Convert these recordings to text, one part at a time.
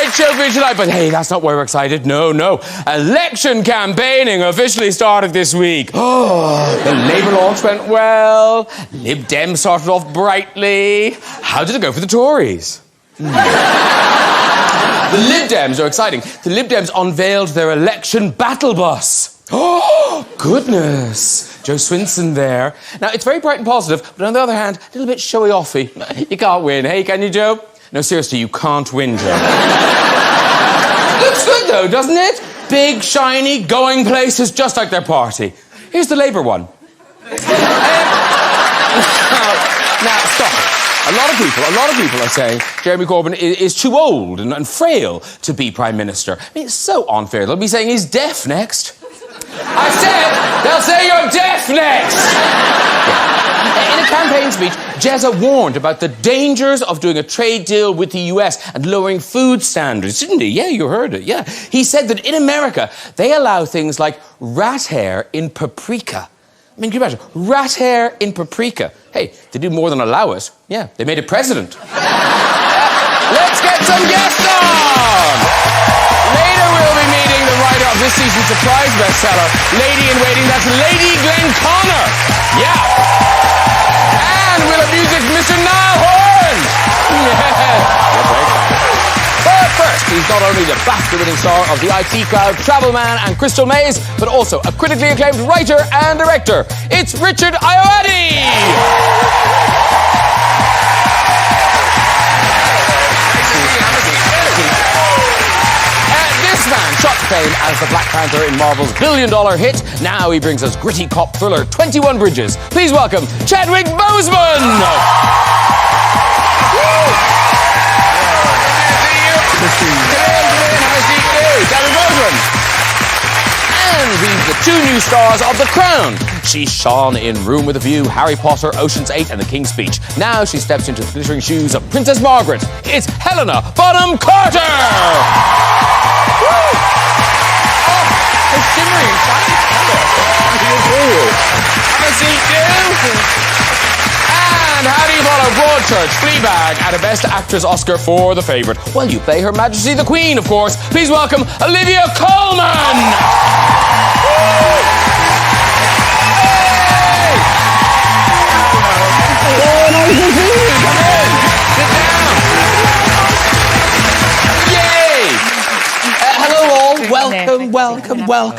great show for you tonight, but hey, that's not why we're excited. No. Election campaigning officially started this week. Oh, the Labour launch went well. Lib Dems started off brightly. How did it go for the Tories? The Lib Dems are exciting. The Lib Dems unveiled their election battle bus. Oh, goodness. Joe Swinson there. Now, it's very bright and positive, but on the other hand, a little bit showy-offy. You can't win. Hey, can you, Joe? No, seriously, you can't win, Joe. Looks good, though, doesn't it? Big, shiny, going places, just like their party. Here's the Labour one. Now, stop it. A lot of people are saying Jeremy Corbyn is too old and frail to be Prime Minister. I mean, it's so unfair. They'll be saying he's deaf next. I said, they'll say you're deaf next! Yeah. In a campaign speech, Jezza warned about the dangers of doing a trade deal with the US and lowering food standards, didn't he? Yeah, you heard it, yeah. He said that in America, they allow things like rat hair in paprika. I mean, can you imagine? Rat hair in paprika. Hey, they do more than allow it. Yeah, they made it president. Let's get some guests on! Later we'll be meeting the writer of this season's surprise bestseller, Lady in Waiting. That's Lady Glenconner. Yeah. And we'll have music from Mr. Niall Horan. Yeah. But first, he's not only the BAFTA-winning star of the IT Crowd, Travel Man and Crystal Maze, but also a critically acclaimed writer and director. It's Richard Ayoade! This man shot to fame as the Black Panther in Marvel's billion-dollar hit. Now he brings us gritty cop thriller 21 Bridges. Please welcome Chadwick Boseman! And these are the two new stars of The Crown. She shone in Room with a View, Harry Potter, Ocean's 8 and The King's Speech. Now she steps into the glittering shoes of Princess Margaret. It's Helena Bonham Carter! Woo! Oh, it's shimmery and shiny. Have a seat, too. And how do you follow Broadchurch, Fleabag, and a Best Actress Oscar for The Favourite? Well, you play Her Majesty the Queen, of course. Please welcome Olivia Colman!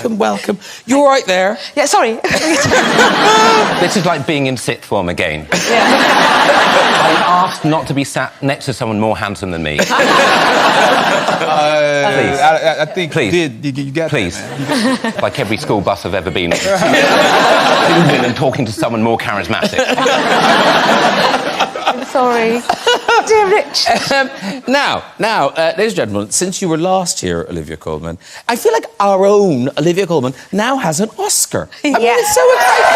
Welcome. You all right there? Yeah, sorry. This is like being in sixth form again. Yeah. I asked not to be sat next to someone more handsome than me. Please. I think please. You got please. That, man. Like every school bus I've ever been in. And talking to someone more charismatic. I'm sorry. Dear Rich. Now, ladies and gentlemen, since you were last here, Olivia Colman, I feel like our own Olivia Colman now has an Oscar. I mean, it's so exciting.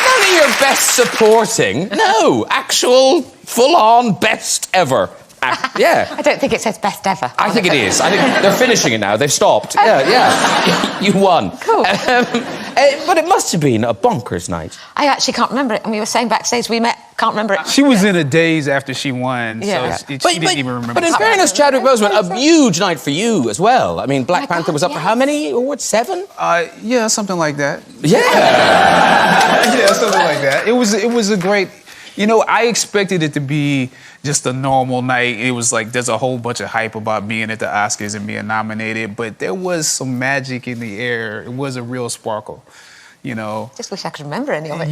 None of your best supporting. No, actual, full-on best ever. Yeah. I don't think it says best ever. I think it is. I think they're finishing it now. They've stopped. Yeah. You won. Cool. But it must have been a bonkers night. I actually can't remember it. And we were saying backstage we met. Can't remember it. She was in a daze after she won, yeah. so she didn't even remember. But in fairness, Chadwick Boseman, a huge night for you as well. I mean, Black Panther was up for how many awards? 7? Yeah, something like that. Yeah. Yeah, something like that. It was a great. You know, I expected it to be just a normal night. It was like there's a whole bunch of hype about being at the Oscars and being nominated, but there was some magic in the air. It was a real sparkle, you know. Just wish I could remember any of it.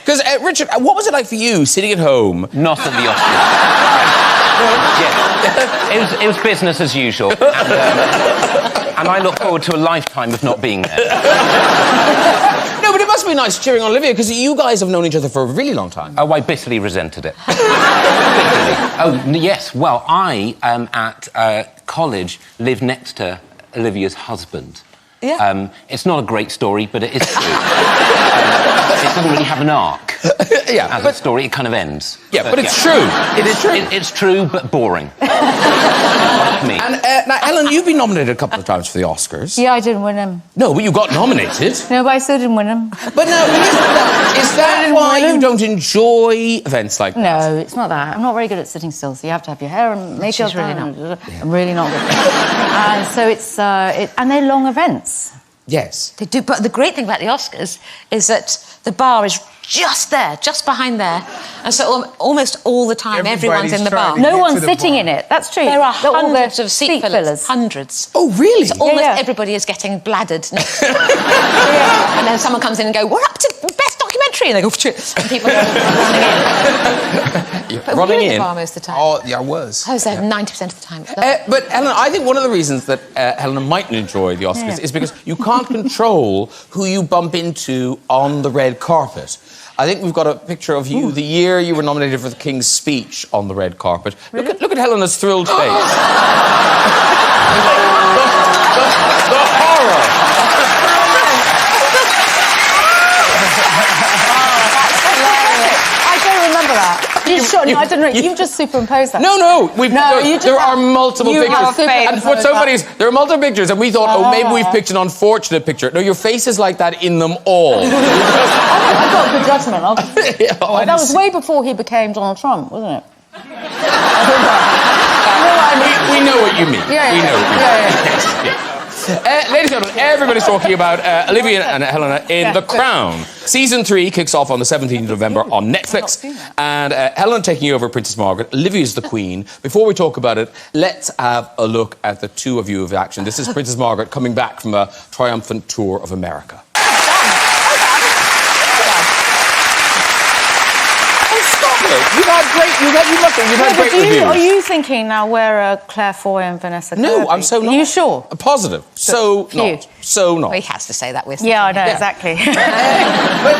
Because, Richard, what was it like for you sitting at home? Not at the Oscars. Yeah. It was business as usual. And I look forward to a lifetime of not being there. No, but it must be nice cheering on Olivia, because you guys have known each other for a really long time. Oh, I bitterly resented it. Bitterly. Oh, yes. Well, I, at college, lived next to Olivia's husband. Yeah. It's not a great story, but it is true. It doesn't really have an arc. Yeah. As a story, it kind of ends. Yeah, but it's true. It is true. It's true, but boring. me. And now, Ellen, you've been nominated a couple of times for the Oscars. Yeah, I didn't win them. No, but you got nominated. No, but I still didn't win them. But now, is that why you don't enjoy events like that? No, it's not that. I'm not very good at sitting still, so you have to have your hair and makeup. She's really not. I'm really not good. And so it's and they're long events. Yes. They do, but the great thing about the Oscars is that the bar is just there, just behind there, and so almost all the time everyone's in the bar. No one's sitting in it. That's true. There are They're all hundreds the of seat fillers. Hundreds. Oh, really? So almost Yeah. everybody is getting bladdered next to them. And then someone comes in and go, "We're up to best documentary," and they go, and people are running in. But running we're in the in. bar most of the time. Oh, yeah, I was. I was there 90% of the time. But Helena, I think one of the reasons that Helena mightn't enjoy the Oscars is because you can't control who you bump into on the red carpet. I think we've got a picture of you the year you were nominated for the King's Speech on the red carpet. Really? Look at Helena's thrilled face. the horror. I don't remember that. You sure? No, I don't know. You've just superimposed that. No, there are multiple you pictures. have And what's so funny is there are multiple pictures, and we thought, oh, maybe we've picked an unfortunate picture. No, your face is like that in them all. I got good judgment. That was way before he became Donald Trump, wasn't it? We know what you mean. Yeah, we know what you mean. yeah. Ladies and gentlemen, everybody's talking about Olivia and Helena in The Crown. Season 3 kicks off on the 17th of November on Netflix. And Helena taking over Princess Margaret. Olivia's the Queen. Before we talk about it, let's have a look at the two of you of action. This is Princess Margaret coming back from a triumphant tour of America. You've had great reviews. Are you thinking now we're Claire Foy and Vanessa No, Kirby? I'm so not. Are you sure? Positive. So not. So not. Well, he has to say that with. Yeah, I know, exactly. But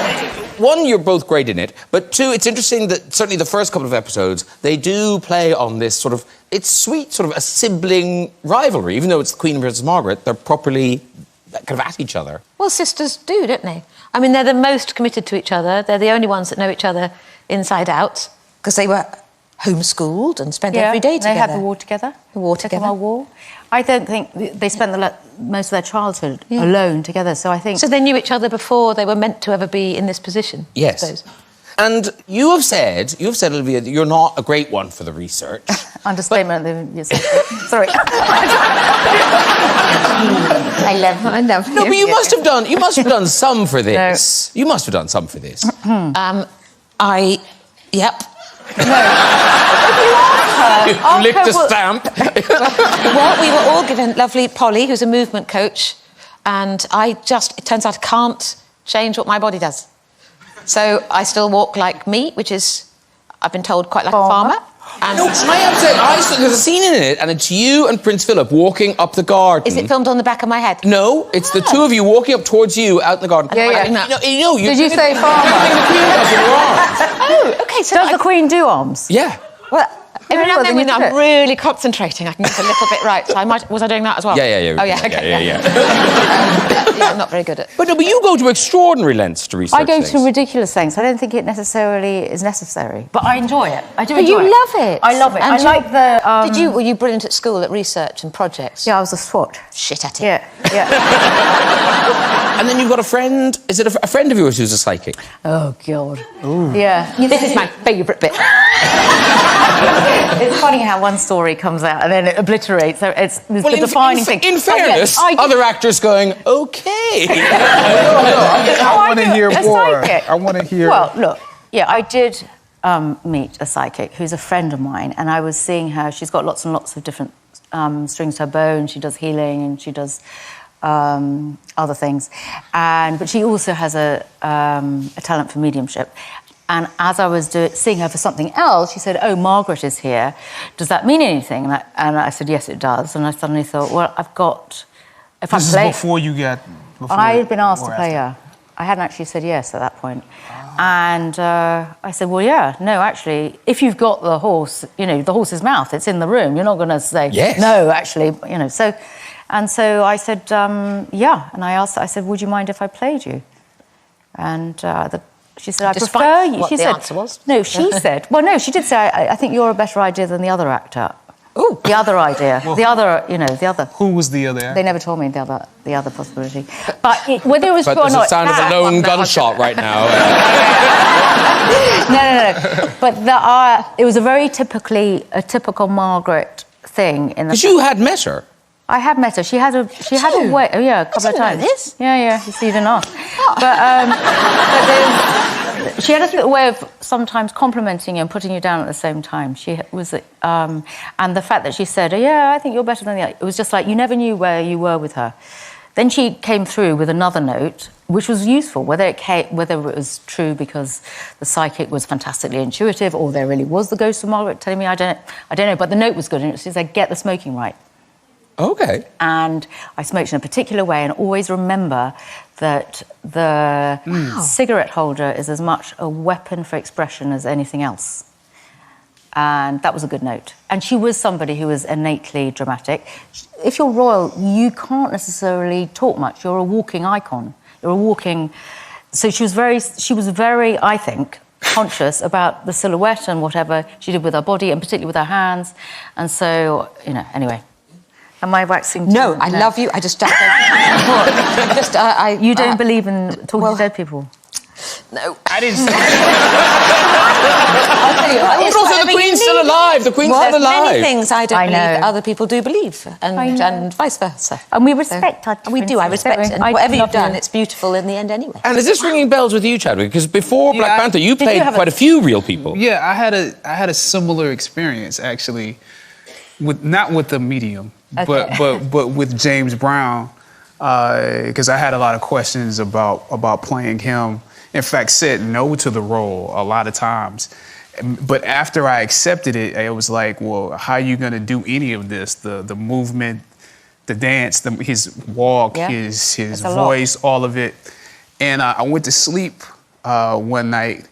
one, you're both great in it, but two, it's interesting that certainly the first couple of episodes, they do play on this sort of, it's sweet, sort of a sibling rivalry. Even though it's the Queen and Princess Margaret, they're properly kind of at each other. Well, sisters do, don't they? I mean, they're the most committed to each other. They're the only ones that know each other inside out because they were homeschooled and spent every day together. They had the war together. The war together. The war. I don't think they spent most of their childhood alone together. So I think. So they knew each other before they were meant to ever be in this position. Yes. I suppose. And you have said, Olivia, that you're not a great one for the research. Understatement. Sorry. I love you. No, but you must have done some for this. No. You must have done some for this. Yep. You licked a stamp. Well, we were all given lovely Polly, who's a movement coach, and it turns out I can't change what my body does. So I still walk like me, which is, I've been told, quite like a farmer. And no, I have said, there's a scene in it, and it's you and Prince Philip walking up the garden. Is it filmed on the back of my head? No, it's the two of you walking up towards you out in the garden. Yeah. Did you say farmer? Oh, okay. So does the Queen do arms? Yeah. Well, every now and then when you I'm really concentrating, I can get a little bit right. So was I doing that as well? Yeah. Oh, yeah, okay. Yeah. Yeah, I'm not very good at... But you go to extraordinary lengths to research I go things. to ridiculous things. I don't think it necessarily is necessary. But I enjoy it. I do But enjoy it. you love it. I love it. And I like the... Were you brilliant at school at research and projects? Yeah, I was a SWAT. Shit at it. Yeah. And then you've got a friend... Is it a friend of yours who's a psychic? Oh, God. Ooh. Yeah. This is my favourite bit. It's funny how one story comes out and then it obliterates. So it's the defining thing. In fairness, other actors going, OK. I want to hear more. I want to hear... Well, look, I did meet a psychic who's a friend of mine, and I was seeing her. She's got lots and lots of different strings to her bow, and she does healing, and she does other things. But she also has a talent for mediumship. And as I was seeing her for something else, she said, "Oh, Margaret is here. Does that mean anything?" And I said, "Yes, it does." And I suddenly thought, well, I've got... This is before you got... I had been asked to play her. I hadn't actually said yes at that point. And I said, well, yeah, no, actually, if you've got the horse, the horse's mouth, it's in the room. You're not going to say, yes. No, actually, So I said, yeah. And I said, would you mind if I played you? And she said, I prefer you. What she the said, answer was? No, she said, well, no, she did say, I think you're a better idea than the other actor. Ooh. The other idea. The other. Who was the other? They never told me the other possibility. But whether it was true or There's not... the sound of a lone gunshot right now. No. But it was a very typical Margaret thing. Because you had met her. I had met her. She had a way... Oh, yeah, a couple of times. This? Yeah, you see, you didn't ask. But she had a way of sometimes complimenting you and putting you down at the same time. She was... and the fact that she said, oh, yeah, I think you're better than the other, it was just like you never knew where you were with her. Then she came through with another note, which was useful, whether it was true because the psychic was fantastically intuitive or there really was the ghost of Margaret telling me, I don't know, but the note was good, and it said, get the smoking right. Okay. And I smoked in a particular way, and always remember that the cigarette holder is as much a weapon for expression as anything else. And that was a good note. And she was somebody who was innately dramatic. If you're royal, you can't necessarily talk much. You're a walking icon. You're a walking... So she was very, I think, conscious about the silhouette and whatever she did with her body, and particularly with her hands. And so, anyway... Am I waxing? No, I love you. I just don't. You don't believe in talking to dead people? No. I didn't say I'll tell you. But also, the Queen's still alive. The Queen's still alive. Many things I don't I know. believe other people do believe, and vice versa. And we respect our We do. I respect it. And I whatever love you've done, you. it's beautiful in the end anyway. And is this ringing bells with you, Chadwick? Because before Black Panther, you played quite a few real people. Yeah, I had a similar experience actually, not with the medium, but with James Brown, because I had a lot of questions about playing him. In fact, said no to the role a lot of times. But after I accepted it, I was like, well, how are you going to do any of this? The movement, the dance, his walk, his voice, all of it. And I went to sleep one night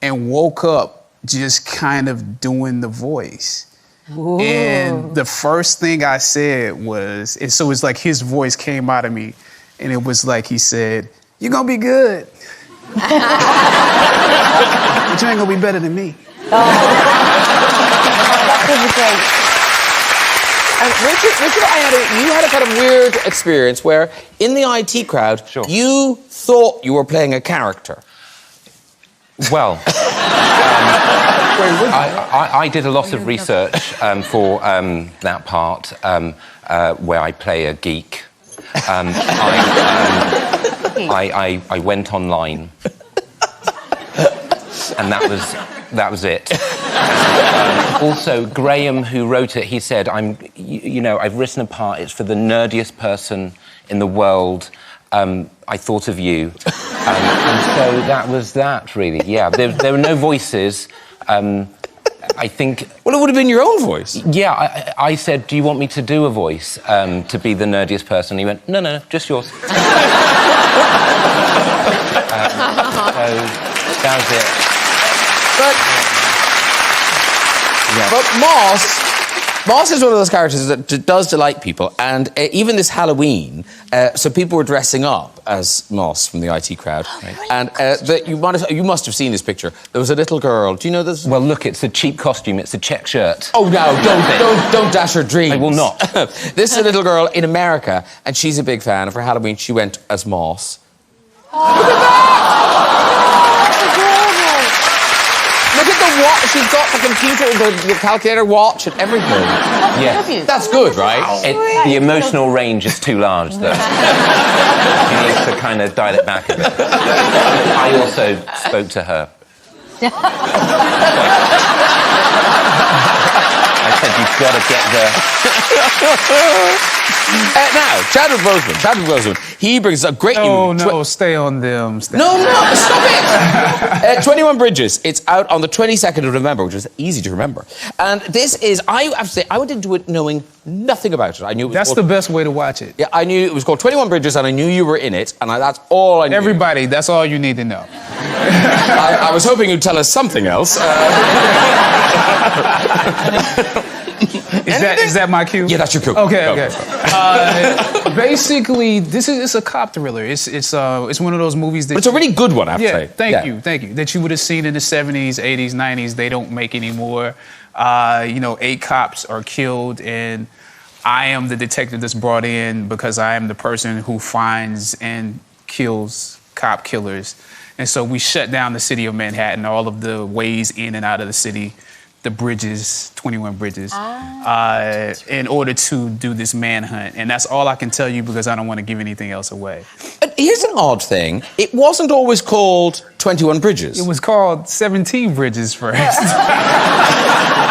and woke up just kind of doing the voice. Ooh. And the first thing I said was, and so it's like his voice came out of me, and it was like he said, "You're gonna be good, but you ain't gonna be better than me." Oh. That was great. And Richard Ayoade, you had a kind of weird experience where, in the IT crowd, you thought you were playing a character. Well, I did a lot of research for that part where I play a geek. I went online, and that was it. Also, Graham, who wrote it, he said, I've written a part. It's for the nerdiest person in the world. I thought of you. And so that was that, really. Yeah, there were no voices. I think... Well, it would have been your own voice. Yeah, I said, do you want me to do a voice to be the nerdiest person? He went, no, just yours. So that was it. But Moss is one of those characters that does delight people, and even this Halloween, so people were dressing up as Moss from the IT crowd, and you must have seen this picture. There was a little girl. Do you know this? Well, look, it's a cheap costume. It's a check shirt. Oh no! Don't dash her dreams. I will not. This is a little girl in America, and she's a big fan. And for Halloween, she went as Moss. Oh. Look at that! Look at the watch. She's got the computer, the calculator watch and everything. Yes. That's good, right? The emotional range is too large, though. You need to kind of dial it back a bit. I also spoke to her. I said, you've got to get the... Now, Chadwick Boseman, he brings a great... No, stay on them. No, stop it! 21 Bridges, it's out on the 22nd of November, which is easy to remember. And this is, I have to say, I went into it knowing nothing about it. I knew it was That's the best way to watch it. Yeah, I knew it was called 21 Bridges, and I knew you were in it, and that's all I knew. Everybody, that's all you need to know. I was hoping you'd tell us something else. Is that my cue? Yeah, that's your cue. Okay. Basically, it's a cop thriller. It's one of those movies that... But it's a really good one, I have to say. Thank you. That you would have seen in the 70s, 80s, 90s. They don't make anymore. 8 cops are killed, and I am the detective that's brought in because I am the person who finds and kills cop killers. And so we shut down the city of Manhattan, all of the ways in and out of the city, the bridges, 21 bridges, in order to do this manhunt. And that's all I can tell you because I don't want to give anything else away. Here's an odd thing. It wasn't always called 21 Bridges. It was called 17 Bridges first.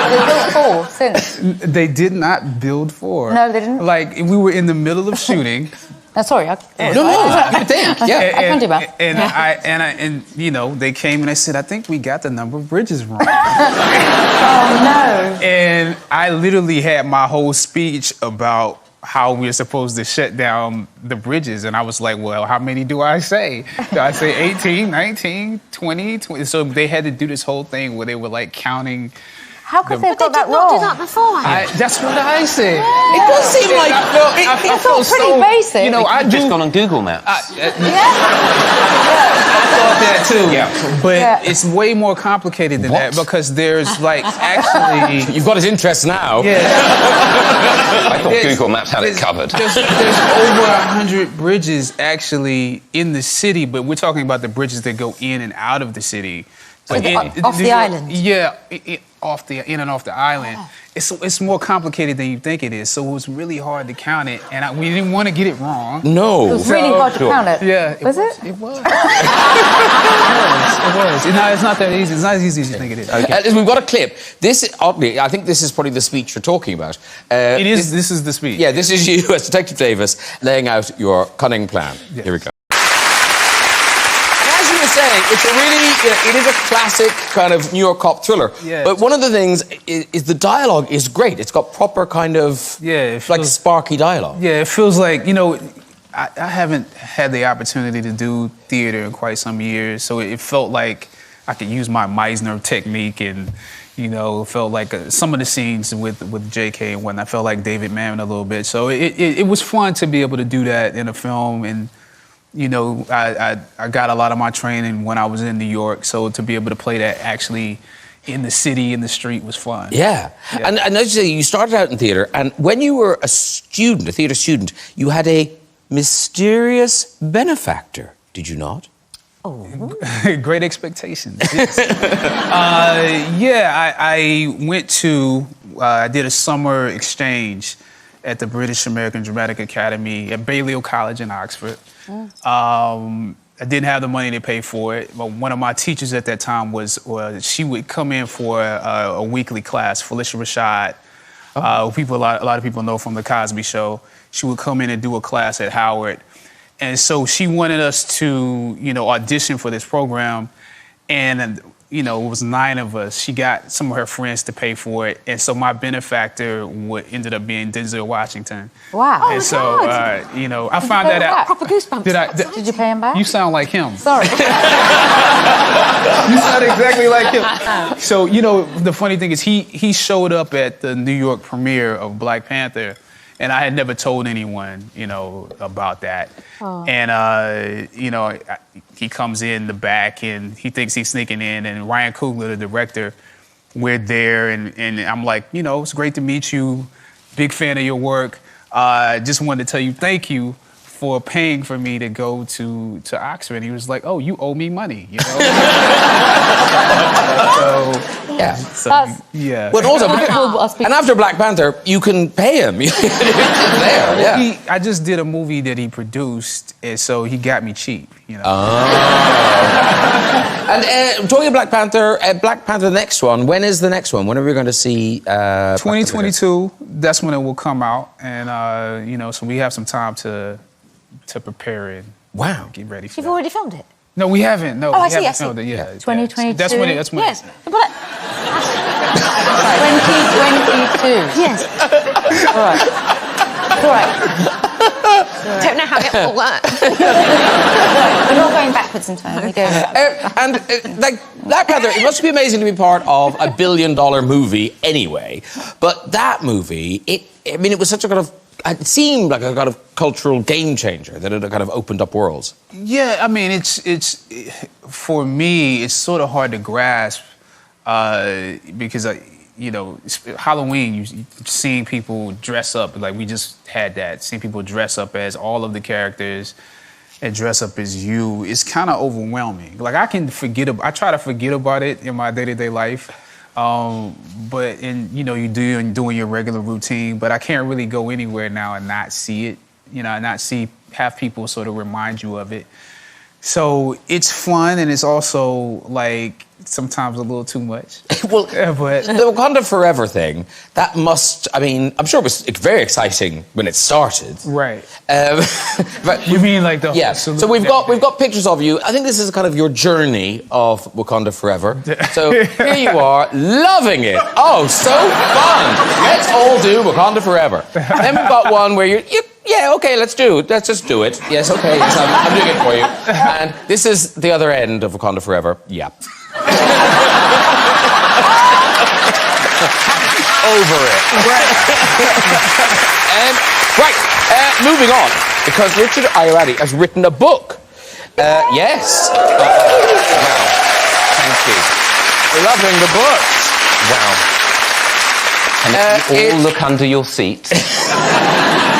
They built 4 since. They did not build 4. No, they didn't? Like, we were in the middle of shooting. Sorry. No, you think, yeah. I can't do math. And they came and they said, I think we got the number of bridges wrong. Oh, no. And I literally had my whole speech about how we're supposed to shut down the bridges. And I was like, well, how many do I say? Do I say 18, 19, 20? So they had to do this whole thing where they were like counting. How could they have got that Did not wrong? do that before. That's what I said. It does seem like... It's all pretty basic. I've just gone on Google Maps. I thought that too. Yeah. But it's way more complicated than that because there's like actually... You've got his interest now. Yeah. I thought Google Maps had it covered. There's over 100 bridges actually in the city, but we're talking about the bridges that go in and out of the city. Off the island? Yeah, in and off the island. It's more complicated than you think it is. So it was really hard to count it, and we didn't want to get it wrong. No. It was really hard to count it. Yeah. Was it? It was. It was. No, it's not that easy. It's not as easy as you think it is. We've got a clip. This, oddly, I think this is probably the speech you're talking about. It is. This is the speech. Yeah, this is you as Detective Davis laying out your cunning plan. Yes. Here we go. As you were saying, it's a really, it is a classic kind of New York cop thriller. Yeah. But one of the things is the dialogue is great. It's got proper kind of, like sparky dialogue. Yeah, it feels like, I haven't had the opportunity to do theater in quite some years, so it felt like I could use my Meisner technique and, it felt like some of the scenes with J.K. and whatnot, I felt like David Mamet a little bit. So it was fun to be able to do that in a film, and I got a lot of my training when I was in New York, so to be able to play that actually in the city, in the street, was fun. Yeah. And as you say, you started out in theatre, and when you were a student, a theatre student, you had a mysterious benefactor, did you not? Oh. Great expectations. Yes. I went to, I did a summer exchange at the British American Dramatic Academy at Balliol College in Oxford. I didn't have the money to pay for it, but one of my teachers at that time she would come in for a weekly class, Felicia Rashad, who a lot of people know from The Cosby Show. She would come in and do a class at Howard. And so she wanted us to, audition for this program. And, it was 9 of us. She got some of her friends to pay for it. And so my benefactor ended up being Denzel Washington. Wow. And so, I found that out. Proper goosebumps. Did you pay him back? You sound like him. Sorry. You sound exactly like him. So, the funny thing is he showed up at the New York premiere of Black Panther, and I had never told anyone, about that. Oh. And, he comes in the back, and he thinks he's sneaking in, and Ryan Coogler, the director, we're there, and I'm like, it's great to meet you, big fan of your work. Just wanted to tell you thank you for paying for me to go to Oxford. And he was like, oh, you owe me money, Yeah. But also, and after Black Panther, you can pay him. There, yeah. I just did a movie that he produced, and so he got me cheap, And talking of Black Panther, the next one, when is the next one? When are we going to see 2022, that's when it will come out. And, so we have some time to prepare it. Wow. Get ready for You've that. already filmed it? No, we haven't. No, Oh, we I see, haven't I see. filmed it. Yeah. 2022? That's when Yes. But 2022. Yes. All right. All right. Don't know how it all works. We're not going backwards in time. We're going like Black Panther, it must be amazing to be part of a $1 billion movie anyway. But that movie, it was such a kind of, it seemed like a kind of cultural game changer, that it kind of opened up worlds. Yeah, it's for me, it's sort of hard to grasp because you know, Halloween, you seeing people dress up, like we just had that, seeing people dress up as all of the characters and dress up as you, it's kind of overwhelming. Like I try to forget about it in my day-to-day life, but you're doing your regular routine, but I can't really go anywhere now and not see it, have people sort of remind you of it. So it's fun, and it's also like sometimes a little too much. Well, but the Wakanda Forever thing, that must, I mean, I'm sure it was very exciting when it started. Right. But you mean like the yeah. So we've got pictures of you. I think this is kind of your journey of Wakanda Forever. So here you are, loving it. Oh, so fun. Let's all do Wakanda Forever. Then we've got one where yeah, okay, let's just do it. Yes, okay, yes, I'm doing it for you. And this is the other end of Wakanda Forever. Yeah. Over it. Moving on, because Richard Ayoade has written a book. Yes. Wow. Thank you. Loving the books. Wow. And if you all look under your seat.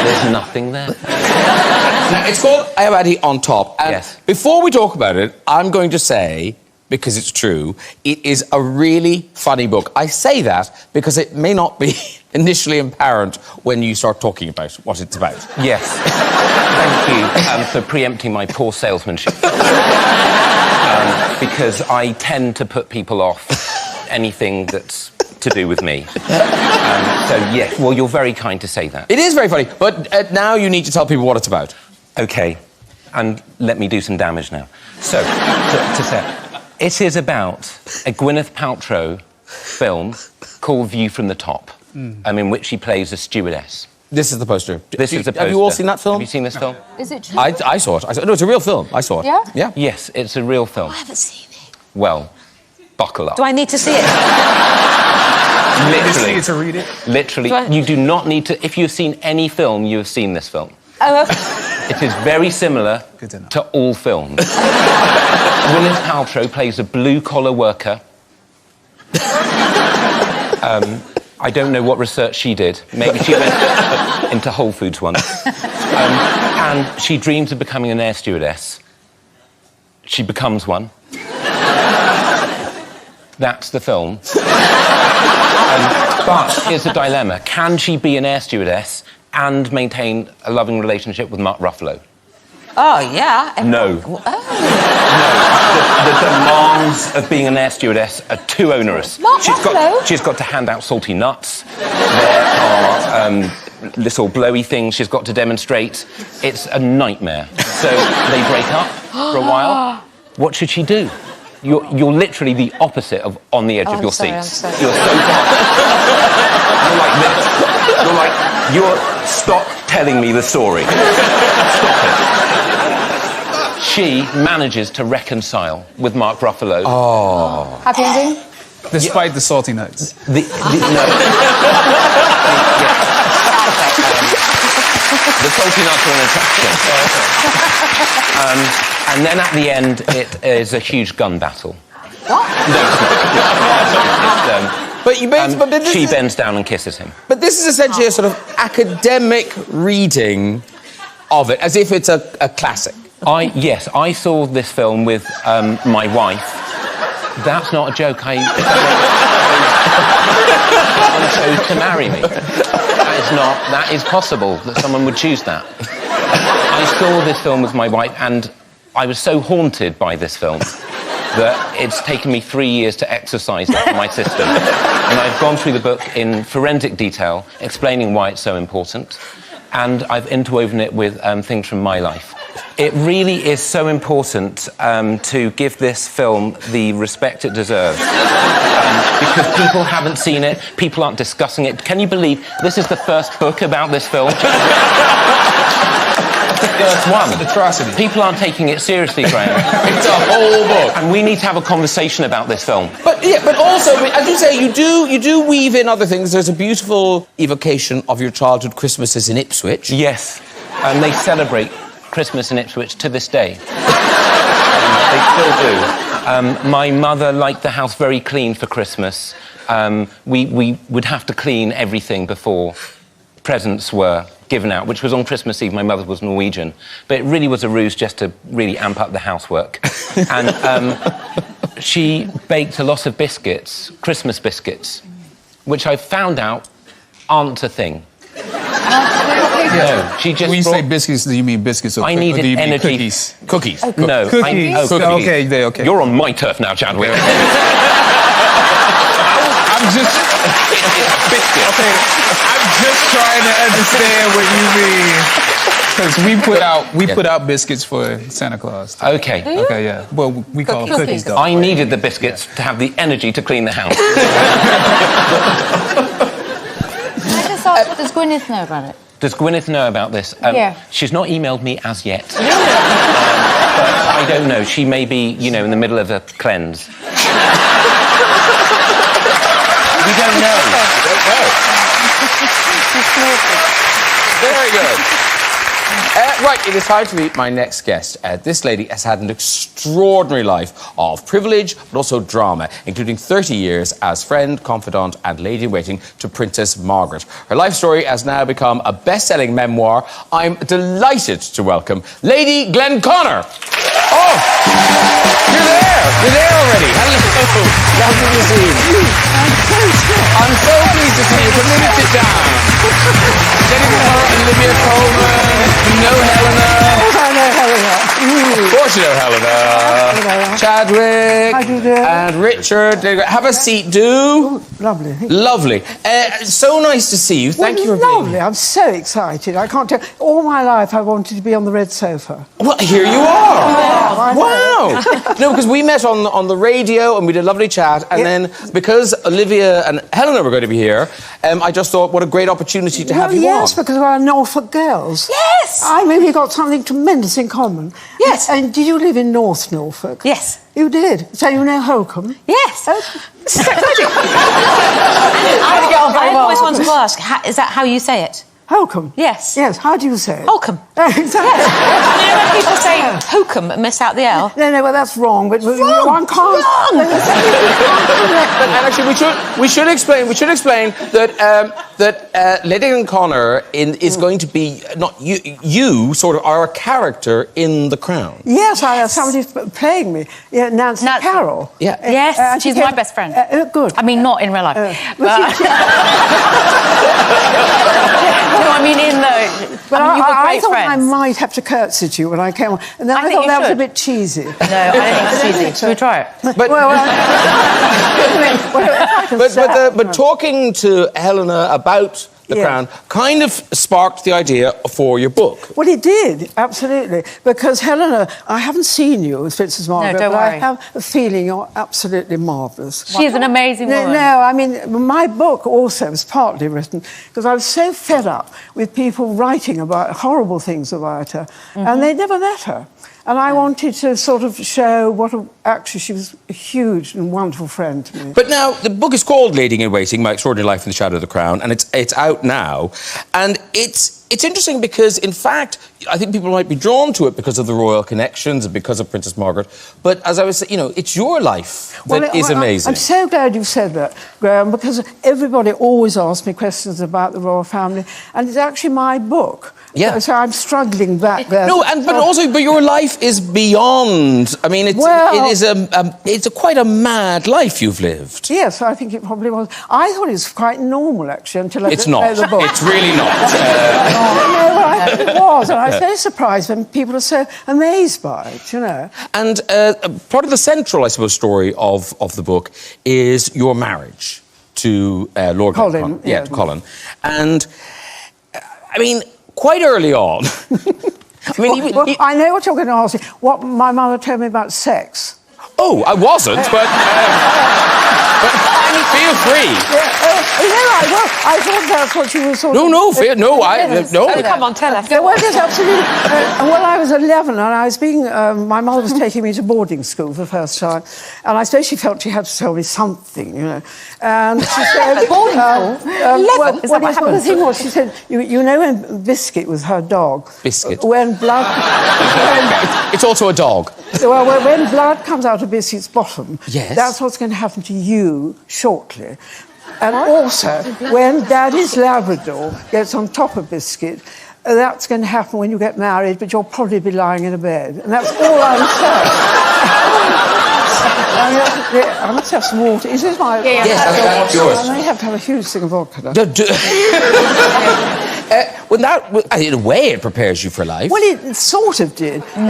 There's nothing there. Now, it's called Ayoade on Top. And yes. Before we talk about it, I'm going to say, because it's true, it is a really funny book. I say that because it may not be initially apparent when you start talking about what it's about. Yes. Thank you for preempting my poor salesmanship. Because I tend to put people off anything that's to do with me. So, yes, well, you're very kind to say that. It is very funny, but now you need to tell people what it's about. OK, and let me do some damage now. So, to say, it is about a Gwyneth Paltrow film called View from the Top, in which she plays a stewardess. This is the poster. This is the poster. Have you all seen that film? Have you seen this film? Is it true? I saw it. No, it's a real film. I saw it. Yeah? Yeah. Yes, it's a real film. I haven't seen it. Well, buckle up. Do I need to see it? Literally. to read it. Literally, you do not need to. If you've seen any film, you have seen this film. Oh, It is very similar to all films. Gwyneth Paltrow plays a blue-collar worker. I don't know what research she did. Maybe she went into Whole Foods once. And she dreams of becoming an air stewardess. She becomes one. That's the film. But here's the dilemma. Can she be an air stewardess and maintain a loving relationship with Mark Ruffalo? oh yeah. No. The demands of being an air stewardess are too onerous. Mark Ruffalo? She's got to hand out salty nuts. There are little blowy things she's got to demonstrate. It's a nightmare. So they break up for a while. What should she do? You're literally the opposite of on the edge of your seat. I'm sorry. You're so You're like this. Stop telling me the story. Stop it. She manages to reconcile with Mark Ruffalo. Oh. Happy ending? Despite the salty nuts. The salty nuts are an attraction. And then at the end, it is a huge gun battle. What? No, it's not. She bends down and kisses him. But this is essentially a sort of academic reading of it, as if it's a classic. Yes, I saw this film with my wife. That's not a joke. Someone chose to marry me. That is possible that someone would choose that. I saw this film with my wife, and I was so haunted by this film that it's taken me 3 years to exorcise it from my system. And I've gone through the book in forensic detail, explaining why it's so important, and I've interwoven it with things from my life. It really is so important to give this film the respect it deserves. Because people haven't seen it, people aren't discussing it. Can you believe this is the first book about this film? The first one. Atrocity. People aren't taking it seriously, Graham. It's a whole book. And we need to have a conversation about this film. But also, as you say, you do weave in other things. There's a beautiful evocation of your childhood Christmases in Ipswich. Yes. And they celebrate Christmas in Ipswich to this day. They still do. My mother liked the house very clean for Christmas. We would have to clean everything before presents were given out, which was on Christmas Eve. My mother was Norwegian. But it really was a ruse just to really amp up the housework. And she baked a lot of biscuits, Christmas biscuits, which I found out aren't a thing. No, she just When you say biscuits, do you mean biscuits or, I needed or do you mean energy. cookies? Cookies. No, Cookies. cookies. Okay. You're on my turf now, Chadwick. I'm just... Biscuit. Okay, I'm just trying to understand what you mean. Because we put out biscuits for Santa Claus. Okay. Okay, yeah. Well, we call them cookies, though. I needed the biscuits to have the energy to clean the house. Can I just ask, what does Gwyneth know about it? Does Gwyneth know about this? Yeah. She's not emailed me as yet. But I don't know. She may be, you know, in the middle of a cleanse. We don't know. Very good. Right, it is time to meet my next guest. This lady has had an extraordinary life of privilege, but also drama, including 30 years as friend, confidant and lady-in-waiting to Princess Margaret. Her life story has now become a best-selling memoir. I'm delighted to welcome Lady Glenconner. Oh, you're there. You're there already. Hello. Lovely to see you. I'm so pleased to see you. Come in and sit down. Olivia Colman. You know Helena. I know Helena. Of course you know Helena. Chadwick. How do you do? And Richard. Have a seat, do. Ooh, lovely. Lovely. So nice to see you. Thank you for being lovely. I'm so excited. I can't tell. All my life I wanted to be on the red sofa. Well, here you are. I know. Wow. No, because we met on the radio and we did a lovely chat, and then because Olivia and Helena were going to be here, I just thought what a great opportunity to have you yes, on. because we're Norfolk girls. Yes! I mean, we've got something tremendous in common. Yes. And did you live in North Norfolk? Yes. You did? So you know Holcombe? Yes. Oh. This is so exciting. I always wanted to ask, is that how you say it? Holcombe? Yes. Yes, how do you say it? Holcombe. Exactly. You know when people say hokum and miss out the L? No, well, that's wrong, but one can't... And actually, we should explain that Lady Glenconner is going to be not you sort of are a character in The Crown. Yes, I have somebody playing me. Yeah, Nancy Carroll. Yeah. Yes, And she's my best friend. Good. I mean, not in real life. No, I mean in the... But I mean, you were I great thought friends. I might have to curtsy to you when I came on. And then I think thought you that was a should. bit cheesy. No, I don't think it's cheesy. Should we try it? But talking to Helena about The Crown kind of sparked the idea for your book. Well, it did, absolutely. Because, Helena, I haven't seen you as Princess Margaret, don't but worry. I have a feeling you're absolutely marvellous. She's an amazing woman. No, I mean, my book also was partly written because I was so fed up with people writing about horrible things about her, and they never met her. And I wanted to sort of show actually she was a huge and wonderful friend to me. But now, the book is called Lady in Waiting, My Extraordinary Life in the Shadow of the Crown, and it's out now. And it's interesting because, in fact, I think people might be drawn to it because of the royal connections and because of Princess Margaret. But as I was saying, you know, it's your life that is amazing. I'm so glad you've said that, Graham, because everybody always asks me questions about the royal family, and it's actually my book. Yeah. So I'm struggling back there. No, but your life is beyond. I mean, it's quite a mad life you've lived. Yes, I think it probably was. I thought it was quite normal, actually, until I It's read not. the book. It's really not. No, I think it was, and I was very surprised when people are so amazed by it, you know. And part of the central, I suppose, story of the book is your marriage to Lord Colin. to Colin. And, I mean, quite early on... I mean, I know what you're going to ask me. What my mother told me about sex. Oh, I wasn't, but... Only Feel free. I thought that's what you were sort No, of... no, no, no. Oh, come on, tell us. Well, yes, absolutely. Well, I was 11 and I was being... my mother was taking me to boarding school for the first time, and I suppose she felt she had to tell me something, you know. And she said... Boarding school? 11? Is that what happened? The thing was, she said, you know when Biscuit was her dog... Biscuit? When blood... It's also a dog. Well, when blood comes out of Biscuit's bottom, Yes. that's what's going to happen to you shortly. And also, when Daddy's Labrador gets on top of Biscuit, that's going to happen when you get married, but you'll probably be lying in a bed. And that's all I'm saying. I must have some water. Is this my... Yeah. Yes, that's yours. I may have to have a huge thing of vodka. Well, that, in a way, it prepares you for life. Well, it sort of did. Do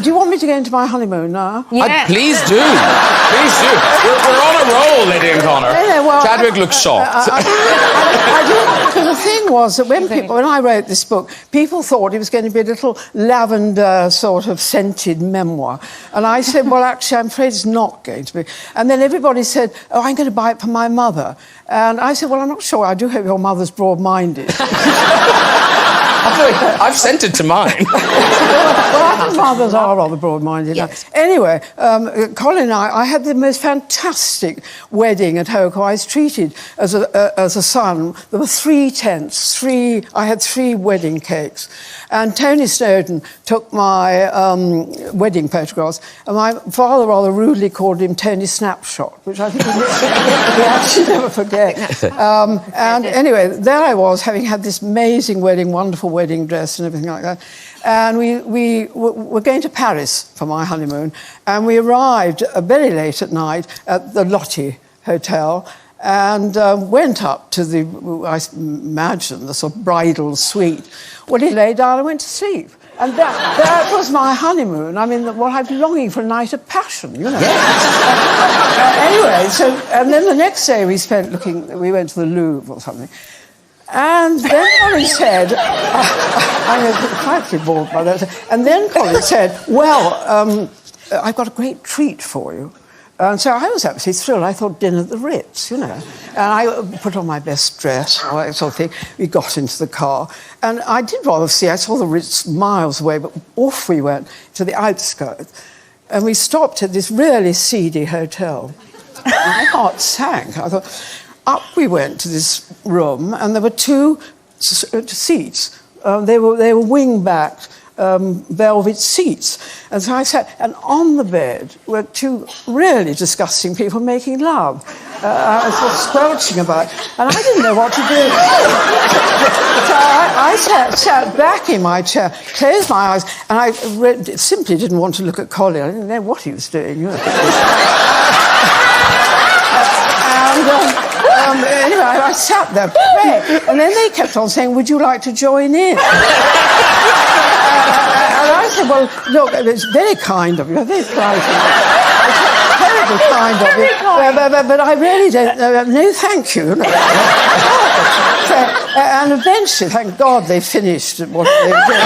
you want me to go into my honeymoon now? Yeah. Please do. Please do. We're on a roll, Lady and Connor. Well, Chadwick looks shocked. I do, because the thing was that when I wrote this book, people thought it was going to be a little lavender sort of scented memoir. And I said, well, actually, I'm afraid it's not going to be. And then everybody said, oh, I'm going to buy it for my mother. And I said, well, I'm not sure. I do hope your mother's broad-minded. I've sent it to mine. Well, I think mothers are rather broad-minded. Yes. Anyway, Colin and I had the most fantastic wedding at Hoke. I was treated as a son. There were 3 tents, I had 3 wedding cakes. And Tony Snowden took my wedding photographs, and my father rather rudely called him Tony Snapshot, which I think he actually never forget. And anyway, there I was, having had this amazing wedding, wonderful wedding dress and everything like that. And we were going to Paris for my honeymoon, and we arrived very late at night at the Lottie Hotel, and went up to the, I imagine, the sort of bridal suite. Well, he lay down and went to sleep. And that was my honeymoon. I mean, well, I'm longing for a night of passion, you know. Anyway, so, and then the next day we went to the Louvre or something. And then Colin said, I'm frightfully bored by that. And then Colin said, well, I've got a great treat for you. And so I was absolutely thrilled. I thought dinner at the Ritz, you know. And I put on my best dress, all that sort of thing. We got into the car. And I did rather see, I saw the Ritz miles away, but off we went to the outskirts. And we stopped at this really seedy hotel. And my heart sank. I thought, up we went to this room, and there were 2 seats. They were wing-backed velvet seats. And so I sat, and on the bed were 2 really disgusting people making love. I was sort of squelching about, and I didn't know what to do. So I sat back in my chair, closed my eyes, and I simply didn't want to look at Colin. I didn't know what he was doing. You know. Anyway, I sat there, and then they kept on saying, would you like to join in? And I said, well, look, it's very kind of you, very kind of you. It's terribly kind of you, but I really don't know, no thank you. And eventually, thank God, they finished what they did.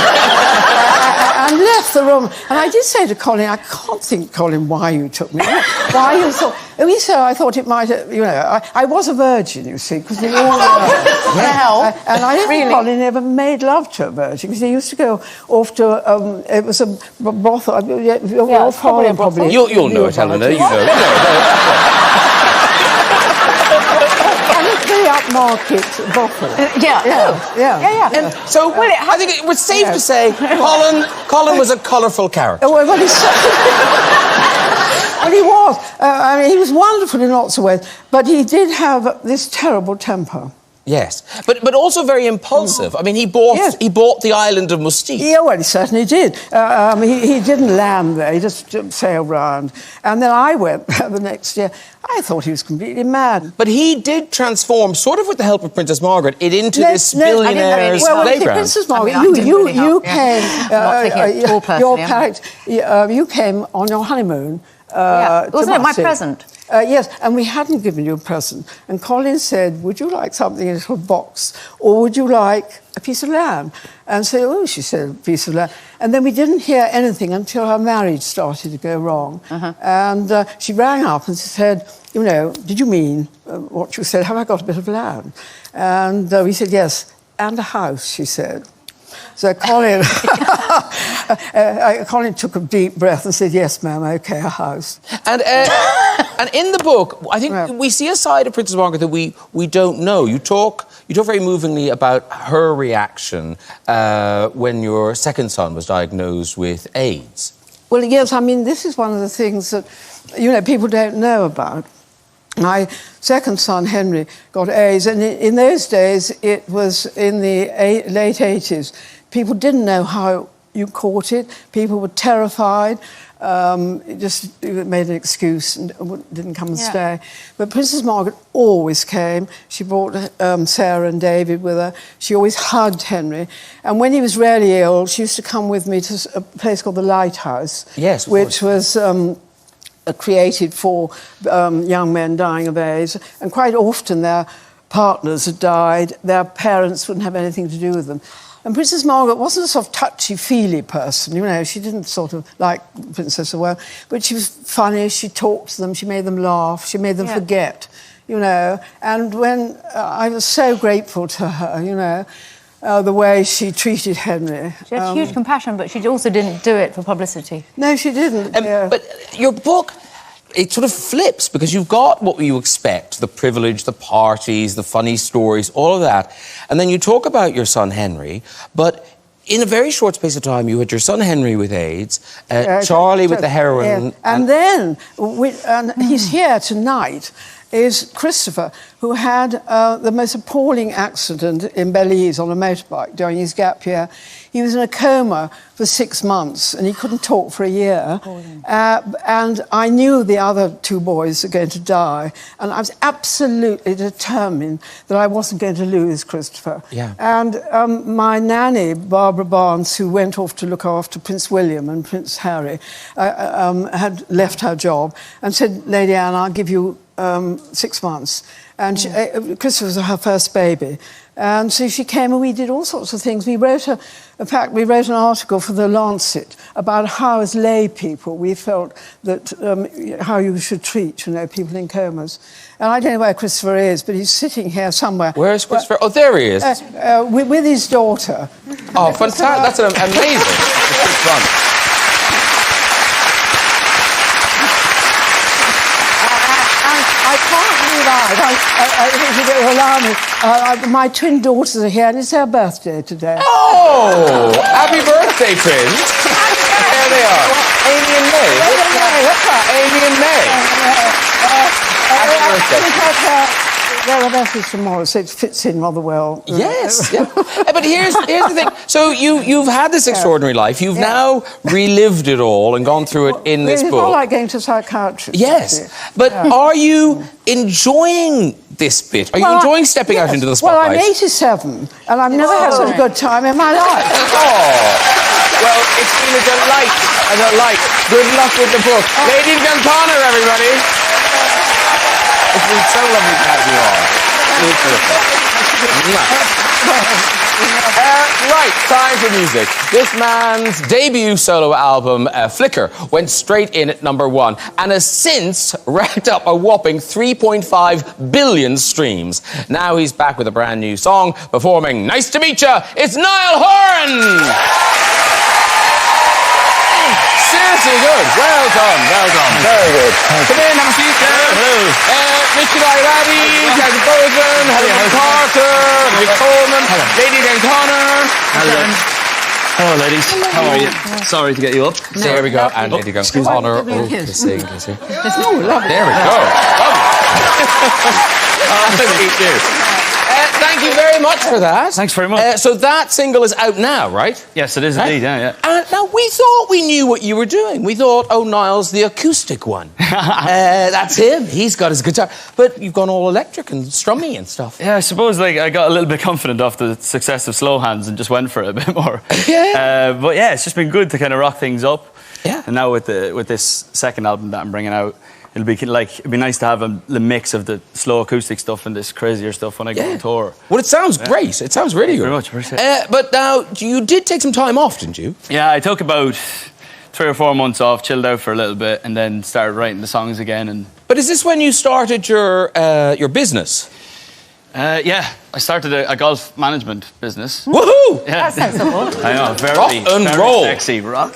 And left the room. And I did say to Colin, I can't think, Colin, why you took me. Why you thought... And he said, I thought it might have... You know, I was a virgin, you see, because we all... Well, and I didn't think Colin ever made love to a virgin, because he used to go off to... it was a brothel. Your father probably... You'll know it, Helena. You know. Very upmarket brothel. Yeah. And so, I think it was safe to say Colin was a colourful character. Well, he was. I mean, he was wonderful in lots of ways, but he did have this terrible temper. Yes, but also very impulsive. I mean, he bought the island of Mustique. Yeah, well, he certainly did. He didn't land there. He just sailed round. And then I went the next year. I thought he was completely mad. But he did transform, sort of with the help of Princess Margaret, it into this billionaire's playground. Princess Margaret, you came... your character, you came on your honeymoon. Wasn't it my present? Yes, and we hadn't given you a present. And Colin said, would you like something in a little box, or would you like a piece of lamb? And so, oh, she said, a piece of lamb. And then we didn't hear anything until her marriage started to go wrong. And she rang up and said, you know, did you mean what you said? Have I got a bit of lamb? And we said, yes, and a house, she said. So Colin, Colin took a deep breath and said, yes, ma'am, OK, a house. And in the book, I think we see a side of Princess Margaret that we don't know. You talk very movingly about her reaction when your second son was diagnosed with AIDS. Well, yes, I mean, this is one of the things that, you know, people don't know about. My second son, Henry, got AIDS, and in those days, it was in the late 80s. People didn't know how you caught it. People were terrified. It made an excuse and didn't come and stay. But Princess Margaret always came. She brought Sarah and David with her. She always hugged Henry. And when he was really ill, she used to come with me to a place called the Lighthouse, which was created for young men dying of AIDS. And quite often their partners had died. Their parents wouldn't have anything to do with them. And Princess Margaret wasn't a sort of touchy-feely person, you know. She didn't sort of like Princess of Wales, but she was funny. She talked to them. She made them laugh. She made them forget, you know. And when I was so grateful to her, you know, the way she treated Henry. She had huge compassion, but she also didn't do it for publicity. No, she didn't. But your book, it sort of flips, because you've got what you expect, the privilege, the parties, the funny stories, all of that. And then you talk about your son Henry, but in a very short space of time, you had your son Henry with AIDS, Charlie with the heroin. And then, he's here tonight, is Christopher, who had the most appalling accident in Belize on a motorbike during his gap year. He was in a coma for 6 months and he couldn't talk for a year. And I knew the other two boys were going to die, and I was absolutely determined that I wasn't going to lose Christopher. And my nanny, Barbara Barnes, who went off to look after Prince William and Prince Harry, had left her job and said, Lady Anne, I'll give you 6 months. And Christopher was her first baby. And so she came and we did all sorts of things. We wrote an article for The Lancet about how, as lay people, we felt that how you should treat, you know, people in comas. And I don't know where Christopher is, but he's sitting here somewhere. Where's Christopher? Oh, there he is. With his daughter. Oh, fantastic. That's amazing. It's fun. I can't believe if you don't allow me. My twin daughters are here, and it's their birthday today. Oh, happy birthday, twins. There they are. Amy and May. Amy and May. Happy birthday. Their birthday's tomorrow, so it fits in rather well. Yes, but here's the thing. So you've had this extraordinary life. You've now relived it all and gone through it in this book. It's not like going to psychiatrist. Yes, but are you enjoying this bit? Are you enjoying stepping out into the spotlight? Well, I'm 87, and I've never had such a good time in my life. Well, it's been a delight, a delight. Good luck with the book. Lady Glenconner, everybody. It's been so lovely to have you on. Right, time for music. This man's debut solo album, Flicker, went straight in at #1 and has since racked up a whopping 3.5 billion streams. Now he's back with a brand new song, performing Nice to Meet Ya, it's Niall Horan! Seriously good. Well done, well done. Very good. Come in, have a seat there. Hello. Richard Ayoade, Chadwick Boseman, Helena Bonham, Olivia Colman, Lady Glenconner. Hello, ladies. How are you? Sorry to get you up. No, there we go. And Lady Glenconner. Kissing. Oh, lovely. There we go. Thank you. Thank you very much for that. Thanks very much. So that single is out now, right? Yes, it is indeed, yeah. Now, we thought we knew what you were doing. We thought, oh, Niall's the acoustic one. That's him. He's got his guitar. But you've gone all electric and strummy and stuff. Yeah, I suppose I got a little bit confident off the success of Slow Hands and just went for it a bit more. But yeah, it's just been good to kind of rock things up. Yeah. And now with this second album that I'm bringing out, it'd be nice to have the mix of the slow acoustic stuff and this crazier stuff when I go on tour. Well, it sounds great. It sounds really good. Very much, appreciate it. But now, you did take some time off, didn't you? Yeah, I took about 3 or 4 months off, chilled out for a little bit, and then started writing the songs again. And But is this when you started your business? yeah, I started a golf management business. Woohoo! Yeah. That sounds so cool. I know, Rock and roll. sexy rock.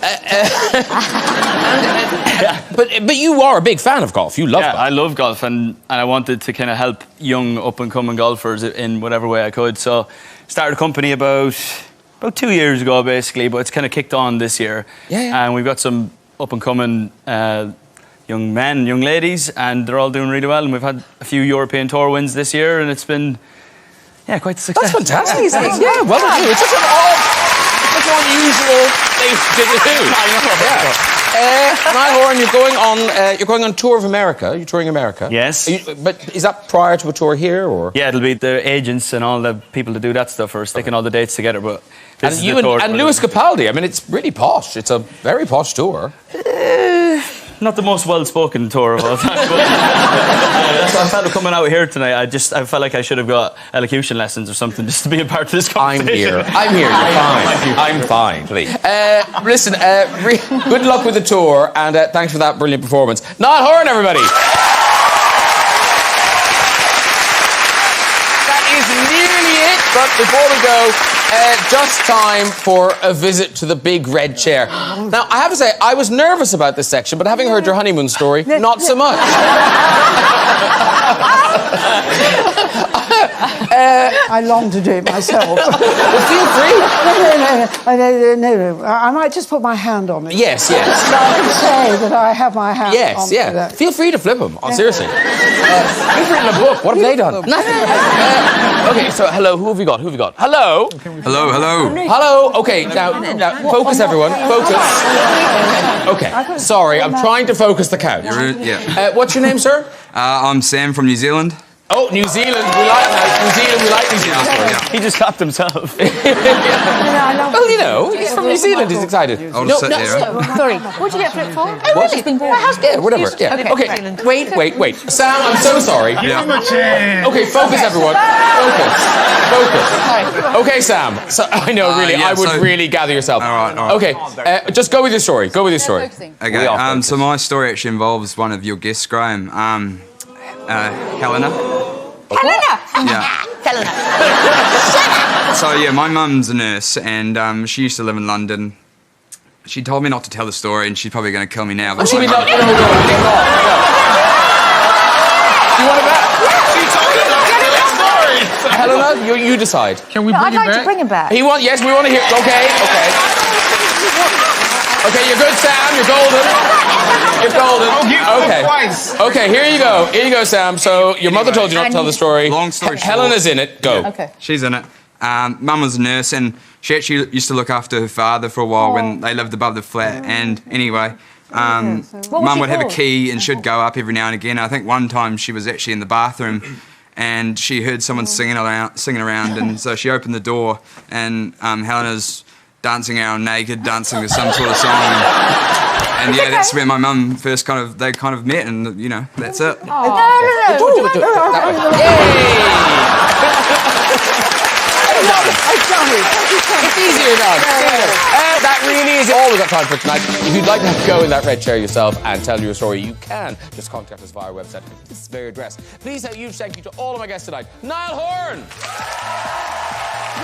But you are a big fan of golf. You love Yeah, golf. I love golf, and I wanted to kind of help young up-and-coming golfers in whatever way I could. So started a company about 2 years ago, basically, but it's kind of kicked on this year. Yeah. And we've got some up-and-coming young men, young ladies, and they're all doing really well. And we've had a few European tour wins this year, and it's been, quite a success. That's fantastic. Yeah, well done. It's such an unusual thing to do. Niall Horan, you're going on tour of America. You're touring America. Yes. But is that prior to a tour here, or? Yeah, it'll be the agents and all the people that do that stuff are sticking all the dates together. But this is You the tour and for Lewis them. Capaldi. I mean, it's really posh. It's a very posh tour. Not the most well-spoken tour of all time. But I felt coming out here tonight, I felt like I should have got elocution lessons or something just to be a part of this conversation. I'm here. You're fine. I'm fine. Please. Listen, good luck with the tour, and thanks for that brilliant performance. Niall Horan, everybody. That is nearly it. But before we go, just time for a visit to the big red chair. Now, I have to say, I was nervous about this section, but having heard your honeymoon story, not so much. I long to do it myself. Well, feel free. No. I might just put my hand on it. Yes. So I can say that I have my hand on Yes, yeah. that. Feel free to flip them. Oh, seriously. You've written a book. What have they done? Nothing. Okay, so hello. Who have we got? Hello. Hello. Okay, now focus, everyone. Focus. Okay. Sorry, I'm trying to focus the couch. What's your name, sir? I'm Sam from New Zealand. Oh, New Zealand. We like New Zealand. We like New Zealand. He just clapped himself. Well, you know, he's from New Zealand. He's excited. I'll just sit there. Sorry, what'd you get flipped for? What? Yeah, whatever. Yeah. Okay. Wait. Sam, I'm so sorry. Okay, focus, everyone. Focus. Okay, Sam. So, I know, really, I would really gather yourself. All right. Okay, just go with your story. Okay. So my story actually involves one of your guests, Graham. Helena. Yeah. Helena. So yeah, my mum's a nurse, and she used to live in London. She told me not to tell the story, and she's probably going to kill me now. But No. You want to bet? She told me not to tell the story. Helena, you decide. Can we I'd like to bring him back. Yes, we want to hear. Okay. Okay, you're good, Sam. You're golden. Okay. Okay, here you go, Sam. So your mother told you not to tell the story. Long story short. Helena's in it. Go. Okay. She's in it. Mum was a nurse, and she actually used to look after her father for a while when they lived above the flat. And anyway, Mum would have a key and she'd go up every now and again. I think one time she was actually in the bathroom and she heard someone singing around, and so she opened the door, and Helena's dancing around naked, dancing to some sort of song. And yeah, that's where my mum first they kind of met, and you know, that's it. No. It's easier now. That really is all we've got time for tonight. If you'd like to have a go in that red chair yourself and tell your story, you can just contact us via our website. This very address. Please a huge thank you to all of my guests tonight. Niall Horan,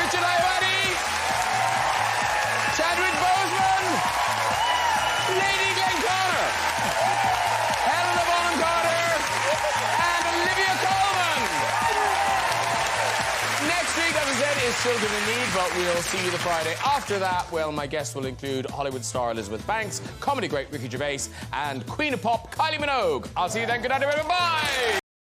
Richard Ayoade, Chadwick Boseman, Lady Glenconner, Helena Bonham and Olivia Colman. Next week, as I said, is Children in Need, but we'll see you the Friday after that. Well, my guests will include Hollywood star Elizabeth Banks, comedy great Ricky Gervais, and Queen of Pop Kylie Minogue. I'll see you then. Good night, everyone. Bye.